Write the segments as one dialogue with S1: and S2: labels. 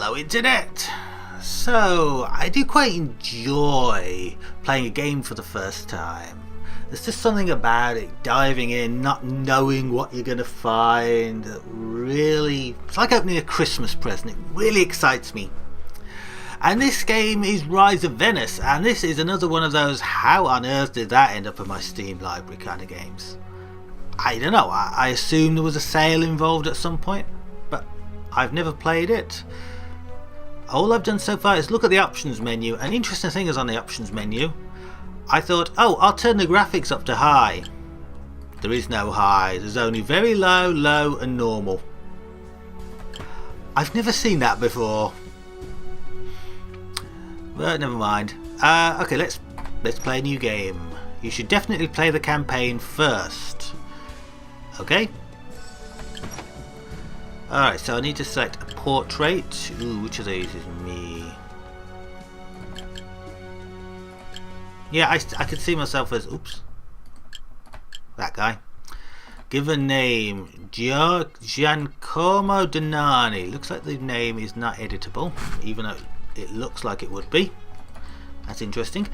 S1: Hello Internet! So, I do quite enjoy playing a game for the first time. There's just something about it, diving in, not knowing what you're going to find, that really, it's like opening a Christmas present. It really excites me. And this game is Rise of Venice, and this is another one of those how on earth did that end up in my Steam library kind of games. I don't know, I assume there was a sale involved at some point, but I've never played it. All I've done so far is look at the options menu. An interesting thing is on the options menu, I thought, oh, I'll turn the graphics up to high. There is no high, there's only very low, low and normal. I've never seen that before. But never mind. Okay, let's play a new game. You should definitely play the campaign first. Okay? Alright, so I need to select a portrait. Ooh, which of these is me? Yeah, I can see myself as, oops, that guy. Give a name, Giancomo Donani. Looks like the name is not editable, even though it looks like it would be. That's interesting.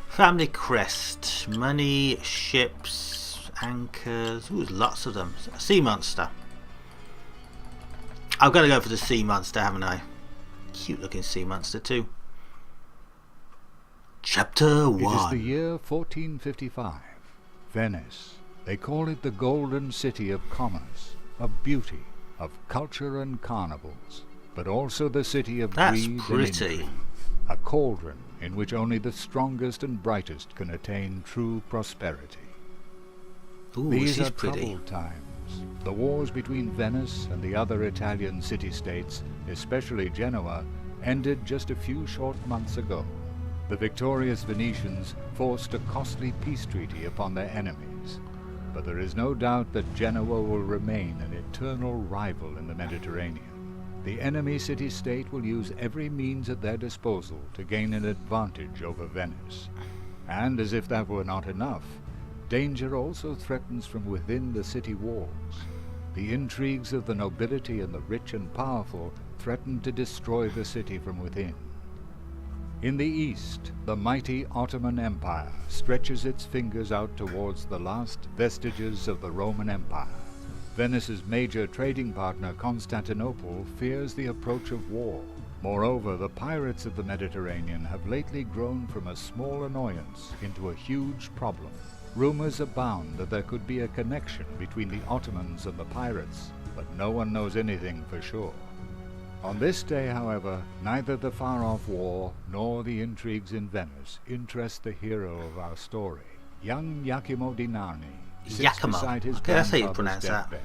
S1: Family crest, money, ships, anchors. Ooh, there's lots of them. Sea monster. I've got to go for the sea monster, haven't I? Cute looking sea monster too. Chapter 1.
S2: It is the year 1455. Venice. They call it the Golden City of Commerce, of beauty, of culture and carnivals, but also the city of greed and intrigue. A cauldron in which only the strongest and brightest can attain true prosperity.
S1: Ooh,
S2: These are
S1: pretty.
S2: troubled times. The wars between Venice and the other Italian city-states, especially Genoa, ended just a few short months ago. The victorious Venetians forced a costly peace treaty upon their enemies, but there is no doubt that Genoa will remain an eternal rival in the Mediterranean. The enemy city-state will use every means at their disposal to gain an advantage over Venice. And as if that were not enough, danger also threatens from within the city walls. The intrigues of the nobility and the rich and powerful threaten to destroy the city from within. In the east, the mighty Ottoman Empire stretches its fingers out towards the last vestiges of the Roman Empire. Venice's major trading partner, Constantinople, fears the approach of war. Moreover, the pirates of the Mediterranean have lately grown from a small annoyance into a huge problem. Rumors abound that there could be a connection between the Ottomans and the pirates, but no one knows anything for sure. On this day, however, neither the far-off war nor the intrigues in Venice interest the hero of our story. Young Giacomo Dinani sits beside his grandfather's deathbed.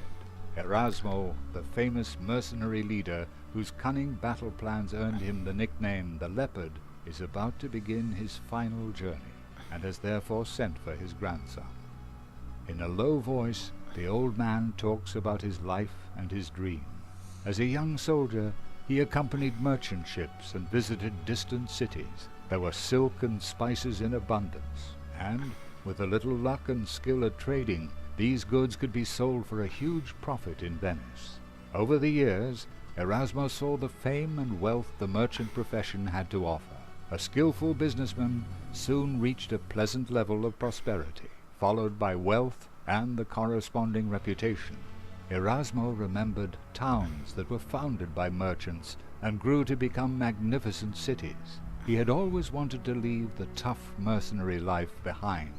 S2: Erasmo, the famous mercenary leader whose cunning battle plans earned him the nickname the Leopard, is about to begin his final journey, and has therefore sent for his grandson. In a low voice, the old man talks about his life and his dream. As a young soldier, he accompanied merchant ships and visited distant cities. There were silk and spices in abundance, and, with a little luck and skill at trading, these goods could be sold for a huge profit in Venice. Over the years, Erasmo saw the fame and wealth the merchant profession had to offer. A skillful businessman soon reached a pleasant level of prosperity, followed by wealth and the corresponding reputation. Erasmo remembered towns that were founded by merchants and grew to become magnificent cities. He had always wanted to leave the tough mercenary life behind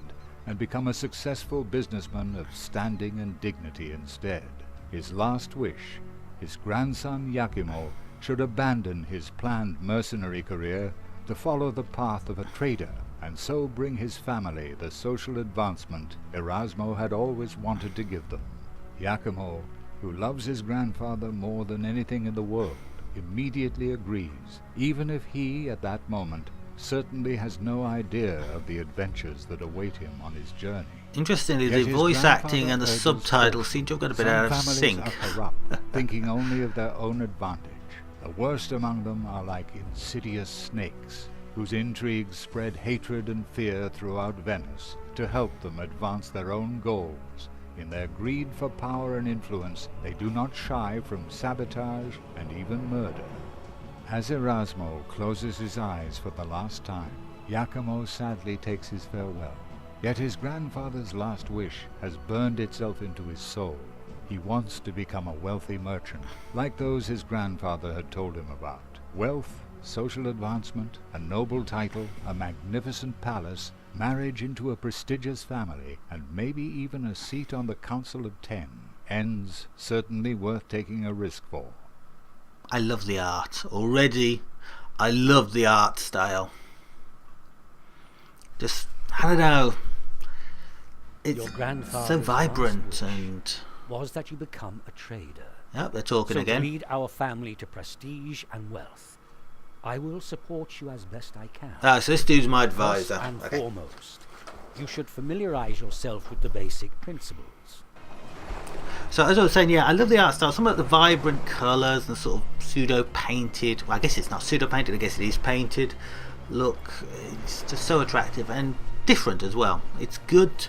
S2: and become a successful businessman of standing and dignity instead. His last wish, his grandson Giacomo should abandon his planned mercenary career to follow the path of a trader and so bring his family the social advancement Erasmo had always wanted to give them. Giacomo, who loves his grandfather more than anything in the world, immediately agrees, even if he, at that moment, certainly has no idea of the adventures that await him on his journey.
S1: Interestingly, the voice acting and the subtitles seem to have got a bit out of sync.
S2: Some families are corrupt, thinking only of their own advantage. The worst among them are like insidious snakes, whose intrigues spread hatred and fear throughout Venice to help them advance their own goals. In their greed for power and influence, they do not shy from sabotage and even murder. As Erasmo closes his eyes for the last time, Giacomo sadly takes his farewell. Yet his grandfather's last wish has burned itself into his soul. He wants to become a wealthy merchant, like those his grandfather had told him about. Wealth, social advancement, a noble title, a magnificent palace, marriage into a prestigious family, and maybe even a seat on the Council of 10. Ends certainly worth taking a risk for.
S1: I love the art. Already, I love the art style. Just, I don't know. It's
S3: Your grandfather's
S1: so vibrant
S3: last wish
S1: and...
S3: was that you become a trader.
S1: Yep, they're talking
S3: So
S1: again.
S3: to lead our family to prestige and wealth. I will support you as best I can.
S1: Ah, so this dude's my
S3: First
S1: advisor.
S3: and
S1: Okay.
S3: foremost, you should familiarize yourself with the basic principles.
S1: So as I was saying, yeah, I love the art style. Some of the vibrant colours and sort of pseudo-painted, well, I guess it's not pseudo-painted, I guess it is painted. Look, it's just so attractive and different as well. It's good.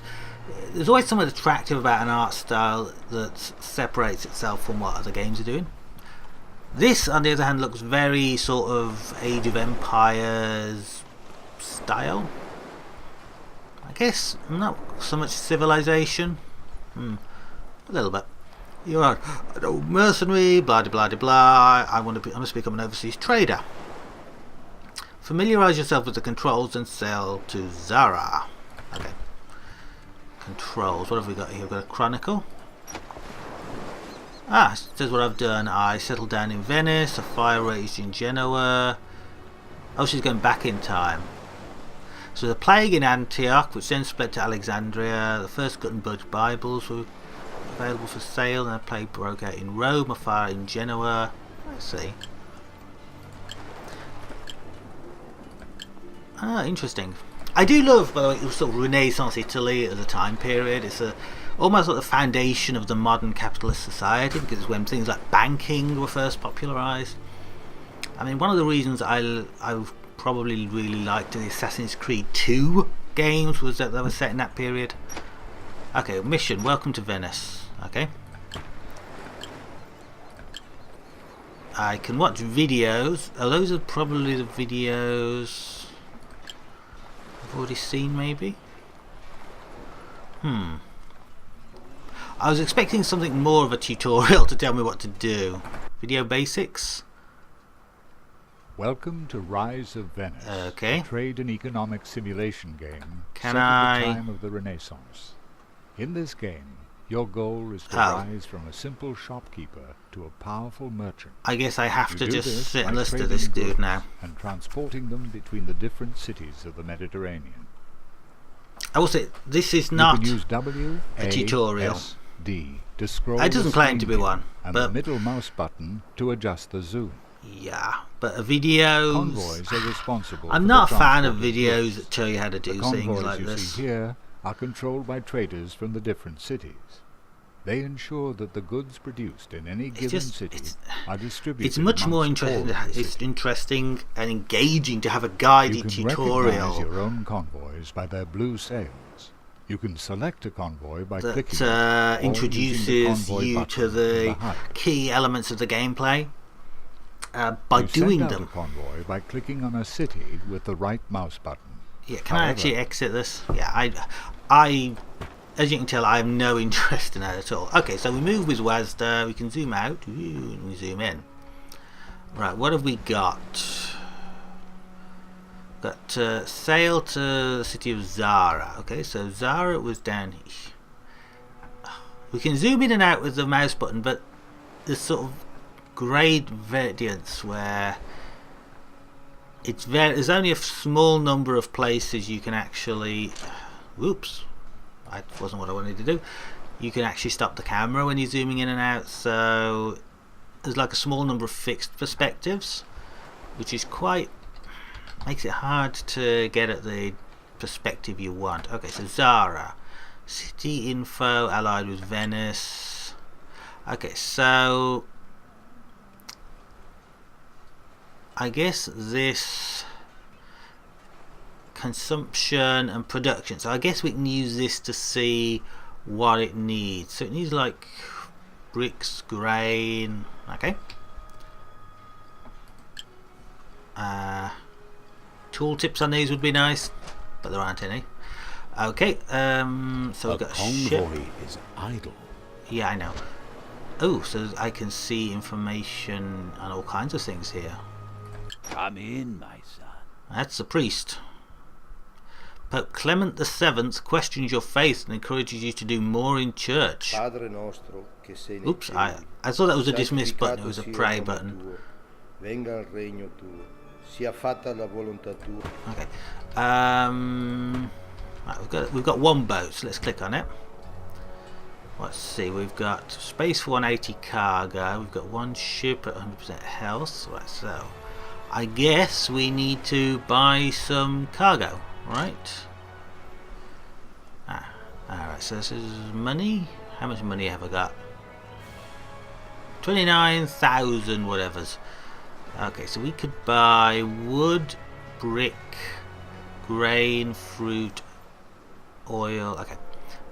S1: There's always something attractive about an art style that separates itself from what other games are doing. This, on the other hand, looks very sort of Age of Empires style. I guess not so much Civilization. A little bit. You're an old mercenary, blah blah blah blah. I must become an overseas trader. Familiarize yourself with the controls and sell to Zara. Okay. Controls. What have we got here? We've got a chronicle. Ah, it says what I've done. I settled down in Venice. A fire raged in Genoa. Oh, she's going back in time. So the plague in Antioch, which then spread to Alexandria. The first Gutenberg Bibles were available for sale, and a plague broke out in Rome. A fire in Genoa. Let's see. Ah, interesting. I do love, by the way, sort of Renaissance Italy as a time period. It's almost like the foundation of the modern capitalist society, because it's when things like banking were first popularised. I mean, one of the reasons I probably really liked the Assassin's Creed 2 games was that they were set in that period. Okay, mission, welcome to Venice. Okay. I can watch videos. Oh, those are probably the videos I've already seen, maybe? I was expecting something more of a tutorial to tell me what to do. Video basics?
S2: Welcome to Rise of Venice,
S1: Okay.
S2: a trade and economic simulation game
S1: Can
S2: set at
S1: I-
S2: the time of the Renaissance. In this game, your goal is to
S1: Oh.
S2: rise from a simple shopkeeper to a powerful merchant.
S1: I guess I have
S2: You
S1: to
S2: do
S1: just
S2: this
S1: sit
S2: by
S1: and listen to
S2: trading
S1: this dude
S2: goods
S1: now.
S2: and transporting them between the different cities of the Mediterranean.
S1: I will say, this is
S2: You
S1: not
S2: can use W,
S1: a
S2: A,
S1: tutorial.
S2: S, D to scroll
S1: It doesn't
S2: the
S1: claim to be
S2: screen
S1: one,
S2: and
S1: but-
S2: the middle mouse button to adjust the zoom.
S1: Yeah, but videos...
S2: Convoys are responsible
S1: I'm
S2: for
S1: not
S2: the
S1: a fan of
S2: transport
S1: videos
S2: goods.
S1: that tell you how to do
S2: The
S1: things
S2: convoys
S1: like
S2: you
S1: this.
S2: see here are controlled by traders from the different cities. They ensure that the goods produced in any given
S1: just-
S2: city
S1: it's-
S2: are distributed.
S1: It's much more
S2: amongst all
S1: interesting.
S2: of the
S1: It's
S2: cities.
S1: interesting and engaging to have a
S2: You
S1: guided
S2: can
S1: tutorial
S2: recognize your own convoys by their blue sails. You can select a convoy by clicking it,
S1: that
S2: or using the
S1: introduces
S2: convoy
S1: you
S2: button
S1: to
S2: on
S1: the
S2: HUD.
S1: key elements of the gameplay by
S2: You
S1: doing
S2: send out
S1: them.
S2: a convoy by clicking on a city with the right mouse button.
S1: Yeah, can I
S2: However-
S1: actually exit this? Yeah, I, as you can tell, I have no interest in that at all. Okay, so we move with WASD. We can zoom out. Ooh, and we zoom in. Right, what have we got? Got sail to the city of Zara. Okay, so Zara was down here. We can zoom in and out with the mouse button, but there's sort of grade variance where there's only a small number of places you can actually... Whoops, that wasn't what I wanted to do. You can actually stop the camera when you're zooming in and out, so there's like a small number of fixed perspectives, which is makes it hard to get at the perspective you want. Okay, so Zara, city info allied with Venice. Okay, so I guess this consumption and production, so I guess we can use this to see what it needs. So it needs like bricks, grain. Okay, Tooltips on these would be nice, but there aren't any. Okay, so we've got a ship.
S4: Convoy is idle.
S1: Yeah, I know. Oh, so I can see information on all kinds of things here.
S4: Come in, my son.
S1: That's the priest. Pope Clement VII questions your faith and encourages you to do more in church.
S5: Padre nostro che sei nei
S1: Oops,
S5: cieli,
S1: I thought that was a dismiss button. It
S5: santificato
S1: was a
S5: sia il
S1: pray
S5: nome
S1: button.
S5: tuo, venga il regno tuo, sia fatta la volontà tua.
S1: Okay. Right, we've got one boat, so let's click on it. Let's see, we've got space for 180 cargo. We've got one ship at 100% health. Right, so I guess we need to buy some cargo, right? Alright, so this is money. How much money have I got? 29,000 whatevers. Okay, so we could buy wood, brick, grain, fruit, oil. Okay,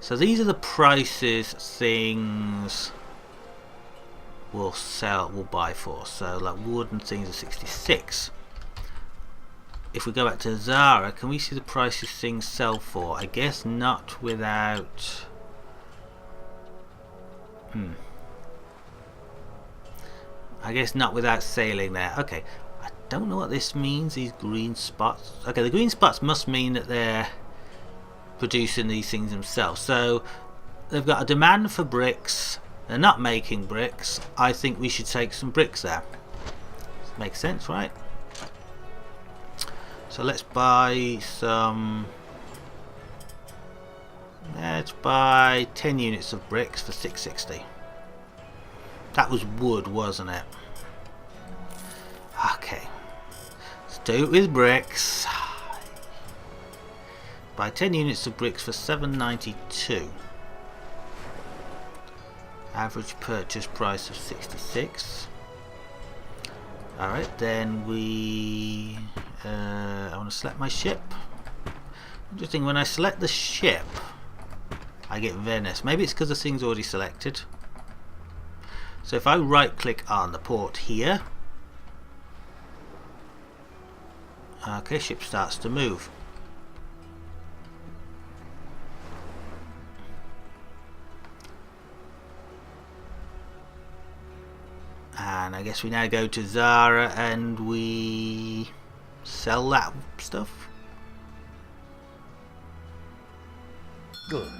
S1: so these are the prices things will buy for. So like wood and things are 66. If we go back to Zara, can we see the prices things sell for? I guess not without... I guess not without sailing there. Okay, I don't know what this means, these green spots. Okay, the green spots must mean that they're producing these things themselves. So they've got a demand for bricks. They're not making bricks. I think we should take some bricks there. Makes sense, right? So let's buy some... Let's buy 10 units of bricks for 660. That was wood, wasn't it? Okay. Let's do it with bricks. Buy 10 units of bricks for 792. Average purchase price of 66. Alright, then we... I want to select my ship. Interesting, when I select the ship, I get Venice. Maybe it's because the thing's already selected. So if I right click on the port here, okay, ship starts to move. And I guess we now go to Zara and we sell that stuff.
S3: Good.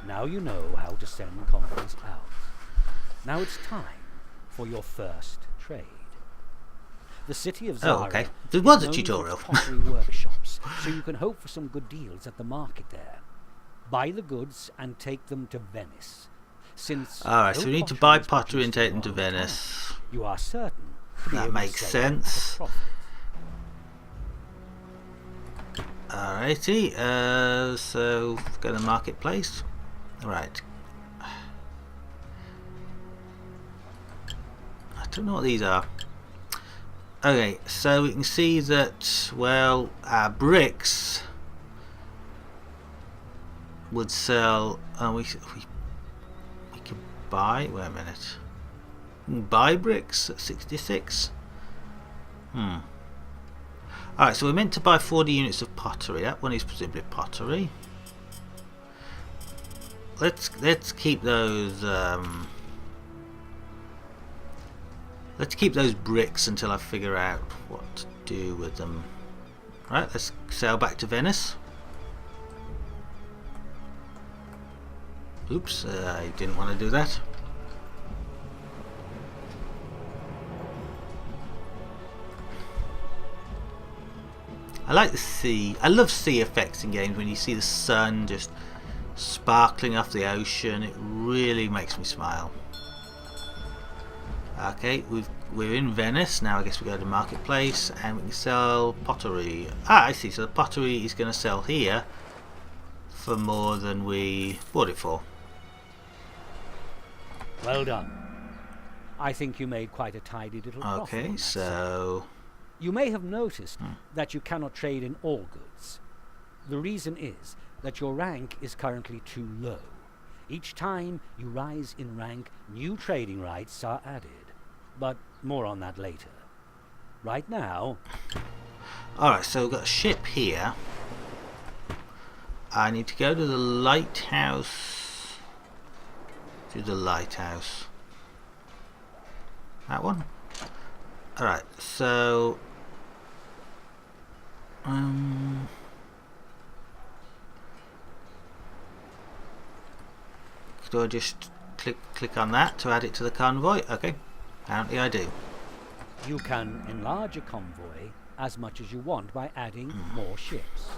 S3: Now you know how to send convoys out. Now it's time for your first trade. The city of Zara.
S1: Oh, okay. There was a
S3: is known for its
S1: tutorial.
S3: pottery workshops, so you can hope for some good deals at the market there. Buy the goods and take them to Venice. Since
S1: Alright, so we need to buy pottery and take them to Venice.
S3: You are certain to be
S1: That
S3: able to
S1: makes
S3: sell at a
S1: sense.
S3: profit.
S1: Alrighty, so go to the marketplace. Right. I don't know what these are. Okay, so we can see that, well, our bricks would sell. We could buy. Wait a minute. We can buy bricks at 66. Alright, so we're meant to buy 40 units of pottery. That one is presumably pottery. Let's keep those. Let's keep those bricks until I figure out what to do with them. Right, let's sail back to Venice. Oops, I didn't want to do that. I like the sea. I love sea effects in games when you see the sun just sparkling off the ocean. It really makes me smile. Okay, we're in Venice now. I guess we go to the marketplace and we can sell pottery. I see. So the pottery is going to sell here for more than we bought it for.
S3: Well done. I think you made quite a tidy little profit.
S1: Okay,
S3: on that
S1: so
S3: You may have noticed that you cannot trade in all goods. The reason is that your rank is currently too low. Each time you rise in rank, new trading rights are added. But more on that later. Right now,
S1: Alright, so we've got a ship here. I need to go to the lighthouse. To the lighthouse. That one? Alright, so... do I just click on that to add it to the convoy? Okay, apparently I do.
S3: you can enlarge a convoy as much as you want by adding more ships.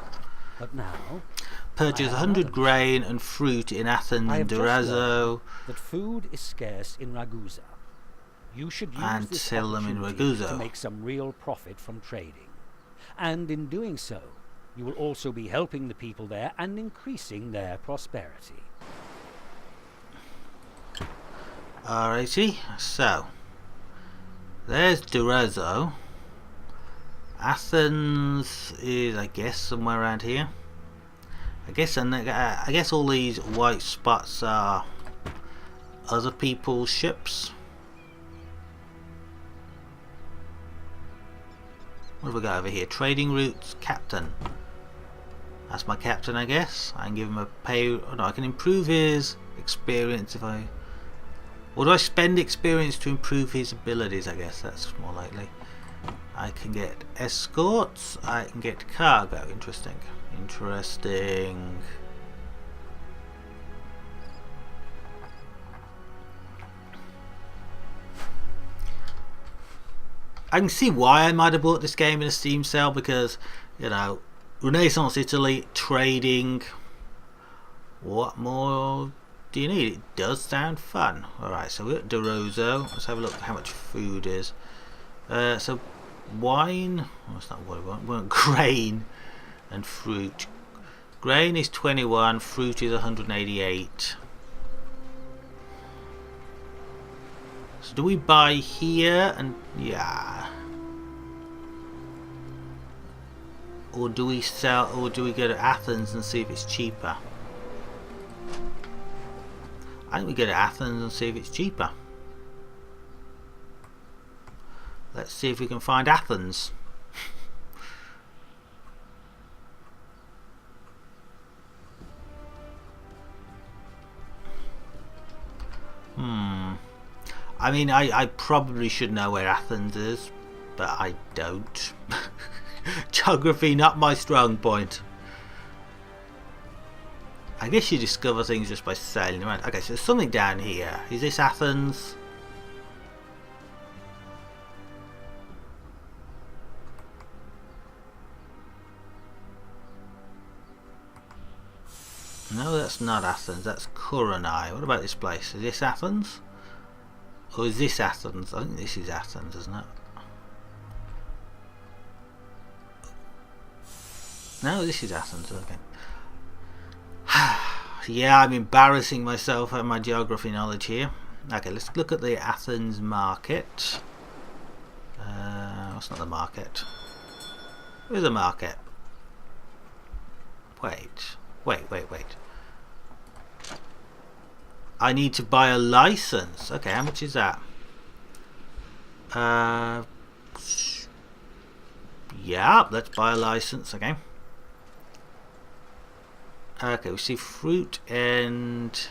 S3: But now,
S1: Purchase
S3: I have
S1: 100
S3: another
S1: grain and fruit in Athens
S3: I
S1: and
S3: have just
S1: Durazzo.
S3: learned that food is scarce in Ragusa. You should use
S1: And
S3: this
S1: sell them in
S3: opportunity
S1: Ragusa.
S3: to make some real profit from trading. And in doing so, you will also be helping the people there and increasing their prosperity.
S1: Alrighty, so there's Durazzo. Athens is, I guess, somewhere around here. I guess all these white spots are other people's ships. What have we got over here? Trading routes, captain. That's my captain, I guess. I can give him a pay. Oh no, I can improve his experience if I. Or do I spend experience to improve his abilities? I guess that's more likely. I can get escorts. I can get cargo. Interesting. Interesting. I can see why I might have bought this game in a Steam sale, because, you know, Renaissance Italy, trading. What more do you need? It does sound fun. Alright, so we're at Durazzo. Let's have a look at how much food is. So wine, well, that's not what we want. We want grain and fruit. Grain is 21, fruit is 188. So do we buy here and yeah, or do we sell, or do we go to Athens and see if it's cheaper? I think we go to Athens and see if it's cheaper. Let's see if we can find Athens. I mean, I probably should know where Athens is, but I don't. Geography, not my strong point. I guess you discover things just by sailing around. Okay, so there's something down here. Is this Athens? No, that's not Athens. That's Kurenai. What about this place? Is this Athens? Or is this Athens? I think this is Athens, isn't it? No, this is Athens. Okay. Yeah, I'm embarrassing myself at my geography knowledge here. Okay, let's look at the Athens market. What's not the market? Where's the market? Wait. I need to buy a license. Okay, how much is that? Yeah, let's buy a license. Okay. Okay, we see fruit and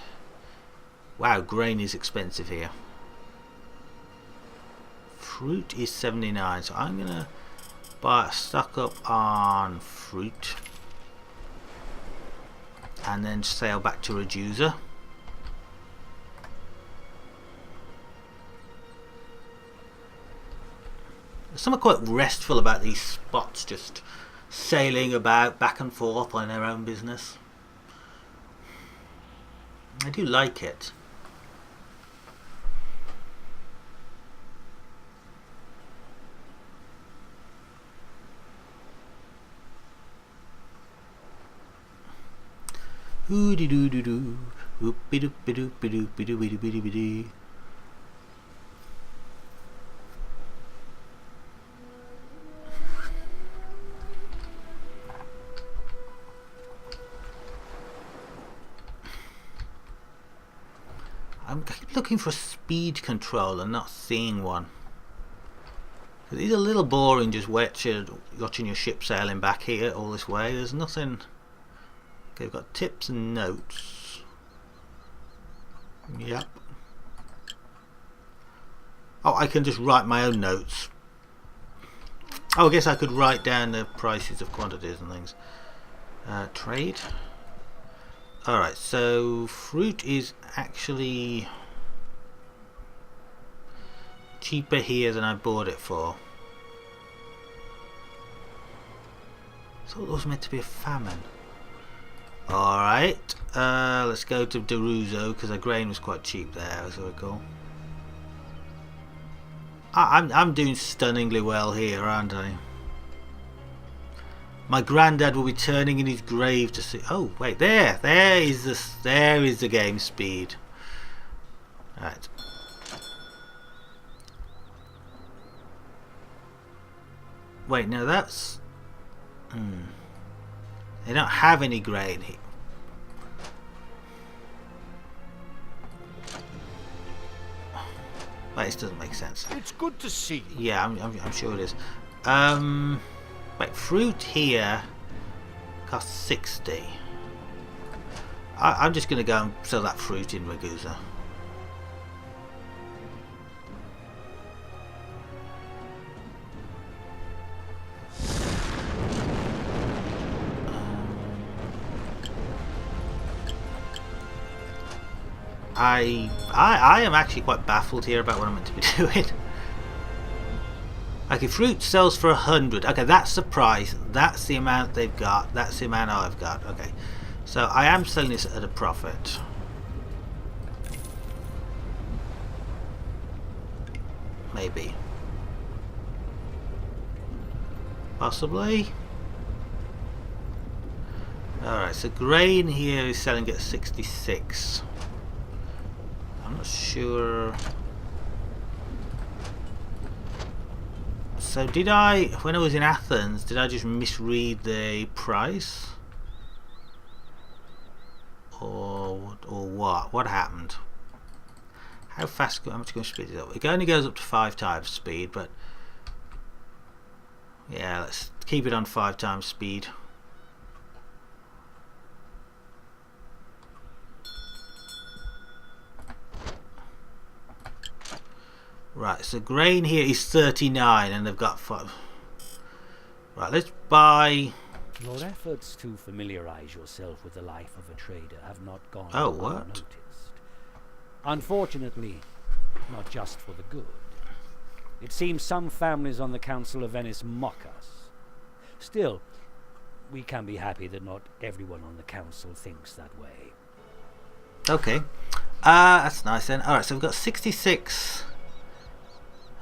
S1: wow, grain is expensive here. Fruit is 79, so I'm gonna stock up on fruit and then sail back to Ragusa. There's something quite restful about these spots just sailing about back and forth on their own business. I do like it. Oodie doo doo doo, oopie doopie doopie doopie doopie doopie doopie. I'm looking for a speed control and not seeing one. It's a little boring just watching your ship sailing back here all this way. There's nothing. Okay, we've got tips and notes. Yep. Oh, I can just write my own notes. Oh, I guess I could write down the prices of quantities and things. Trade. Alright, so fruit is actually cheaper here than I bought it for. So it was meant to be a famine. Alright, let's go to Deruzo because the grain was quite cheap there, as I recall. I'm doing stunningly well here, aren't I? My granddad will be turning in his grave to see. Oh wait, there is the game speed. Right. Wait, no, that's. They don't have any grain here. Wait, this doesn't make sense.
S4: It's good to see you.
S1: Yeah, I'm sure it is. Wait, fruit here costs 60. I'm just going to go and sell that fruit in Ragusa. I am actually quite baffled here about what I'm meant to be doing. Okay, fruit sells for 100. Okay, that's the price. That's the amount they've got. That's the amount I've got. Okay, so I am selling this at a profit. Maybe. Possibly. Alright, so grain here is selling at 66. I'm not sure. So did I, when I was in Athens, did I just misread the price? Or what? What happened? How fast, how much can we speed it up? It only goes up to 5 times speed, but yeah, let's keep it on 5 times speed. Right, so grain here is 39 and they've got 5. Right, let's buy.
S3: Your efforts to familiarize yourself with the life of a trader have not gone
S1: what?
S3: unnoticed. Unfortunately, not just for the good. It seems some families on the Council of Venice mock us. Still, we can be happy that not everyone on the council thinks that way.
S1: Okay, that's nice then. Alright, so we've got 66.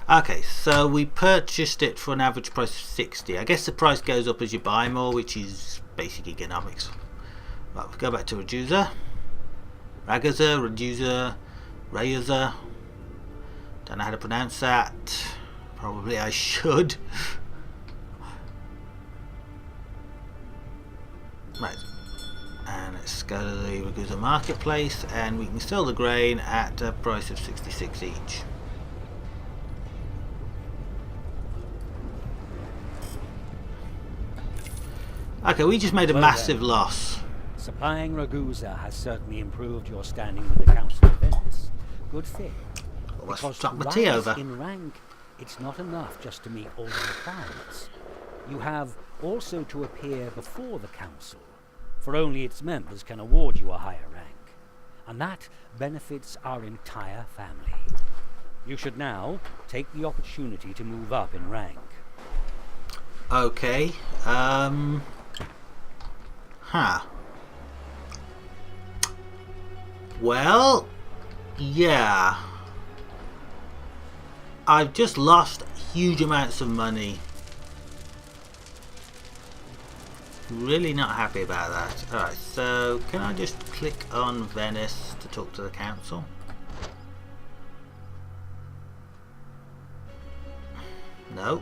S1: Okay, so we purchased it for an average price of 60. I guess the price goes up as you buy more, which is basic economics. Right, we'll go back to Ragusa. Ragusa. Don't know how to pronounce that. Probably I should. Right. And let's go to the Ragusa marketplace and we can sell the grain at a price of 66 each. Okay, we just made a massive loss.
S3: Supplying Ragusa has certainly improved your standing with the Council of Venice. Good thing.
S1: Well, let's
S3: Because
S1: drop
S3: to
S1: my tea
S3: rise
S1: over.
S3: in rank, it's not enough just to meet all the requirements. You have also to appear before the Council, for only its members can award you a higher rank. And that benefits our entire family. You should now take the opportunity to move up in rank.
S1: Okay, well, yeah. I've just lost huge amounts of money. Really not happy about that. Alright, so can I just click on Venice to talk to the council? No.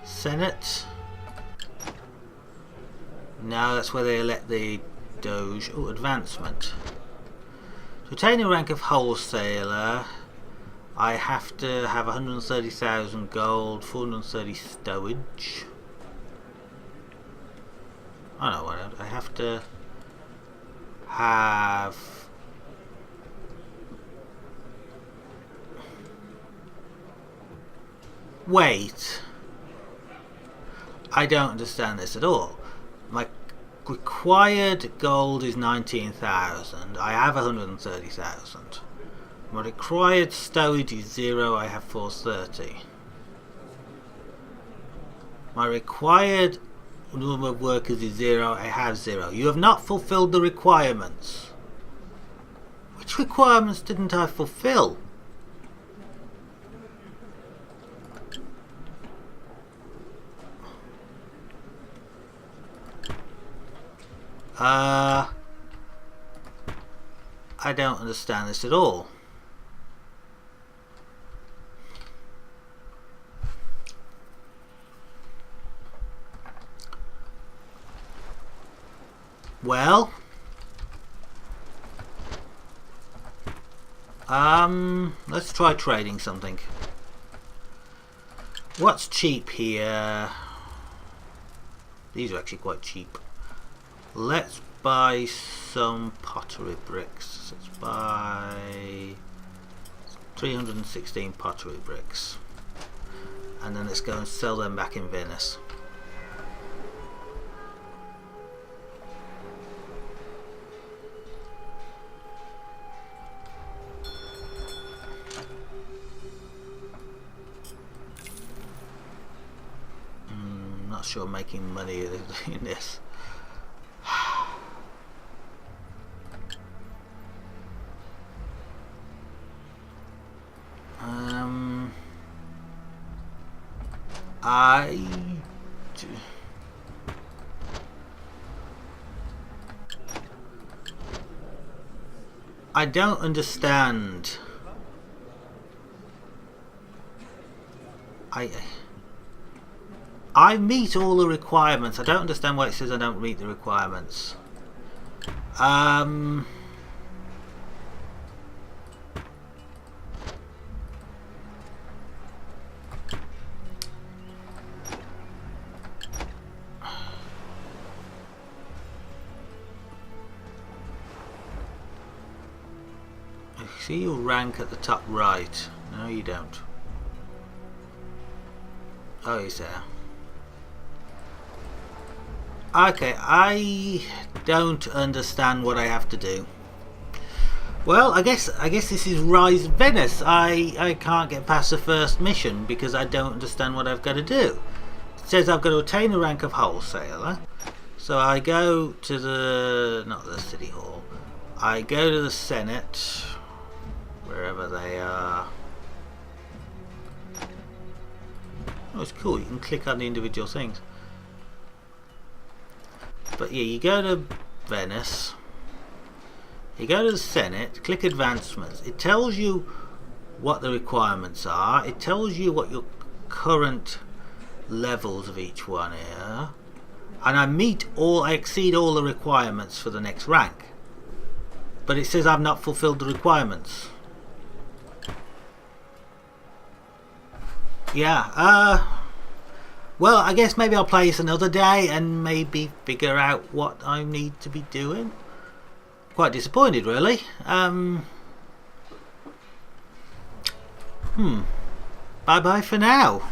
S1: Senate. No, that's where they elect the Doge. Oh, advancement. To attain the rank of wholesaler, I have to have 130,000 gold, 430 stowage. I don't know what I have to have. Wait. I don't understand this at all. My required gold is 19,000. I have 130,000. My required stowage is 0. I have 430. My required number of workers is 0. I have 0. You have not fulfilled the requirements. Which requirements didn't I fulfill? I don't understand this at all. Well, let's try trading something. What's cheap here? These are actually quite cheap. Let's buy some pottery bricks. Let's buy 316 pottery bricks. And then let's go and sell them back in Venice. Not sure making money in this. I don't understand. I meet all the requirements. I don't understand why it says I don't meet the requirements. See your rank at the top right. No, you don't. Oh, he's there. Okay, I don't understand what I have to do. Well, I guess this is Rise of Venice. I can't get past the first mission because I don't understand what I've got to do. It says I've got to attain the rank of wholesaler. So I go to the, not the city hall. I go to the Senate, wherever they are. Oh, it's cool. You can click on the individual things. But yeah, you go to Venice, you go to the Senate, click advancements. It tells you what the requirements are. It tells you what your current levels of each one are. And I exceed all the requirements for the next rank. But it says I've not fulfilled the requirements. Yeah, well, I guess maybe I'll play this another day and maybe figure out what I need to be doing. Quite disappointed, really. Bye bye for now.